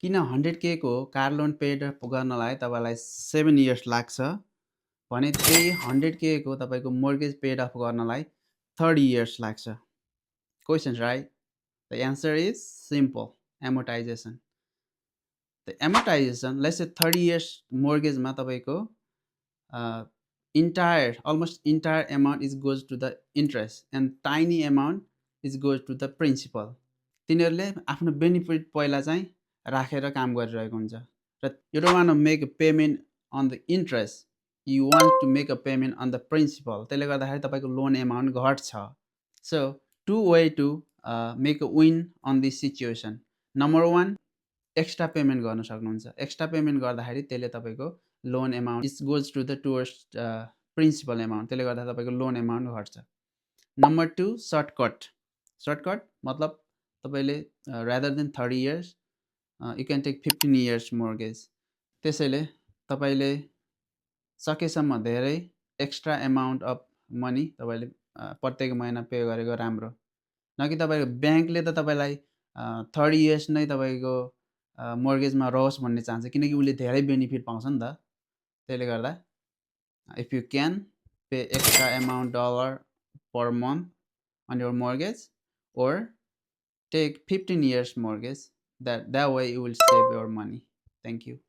किन 100K को car loan paid गर्नलाई तपाईँलाई 7 इयर्स लाग्छ भने त्यही 100K को तपाईँको मोर्गेज पेड अफ गर्नलाई 30 इयर्स लाग्छ। Questions, right? The answer is simple, amortization. The amortization, let's say 30 years mortgage मा तपाईँको almost entire amount is goes to the interest and tiny amount is goes to the principal. तिनीहरूले आफ्नो benefit पहिला चाहिँ राखेर काम गरिरहेको हुन्छ र you don't want to make a payment on the interest, you want to make a payment on the principal. त्यसले गर्दाखेरि तपाईँको लोन एमाउन्ट घट्छ. So two way to make a win on this situation. Number one, extra payment गर्न सक्नुहुन्छ. Extra payment गर्दाखेरि त्यसले तपाईँको loan amount is goes to the towards principal amount, त्यसले गर्दा तपाईँको लोन एमाउन्ट घट्छ. Number 2, shortcut. सर्टकट मतलब तपाईँले rather than 30 years you can take 15 years mortgage. त्यसैले तपाईँले सकेसम्म धेरै एक्स्ट्रा एमाउन्ट अफ मनी तपाईँले प्रत्येक महिना पे गरेको राम्रो, न कि तपाईँको ब्याङ्कले त तपाईँलाई 30 इयर्स नै तपाईँको मोर्गेजमा रहोस् भन्ने चाहन्छ, किनकि उसले धेरै बेनिफिट पाउँछ नि त. त्यसले गर्दा if you can pay extra amount dollar per month on your mortgage or take 15 years mortgage, that way you will save your money. Thank you.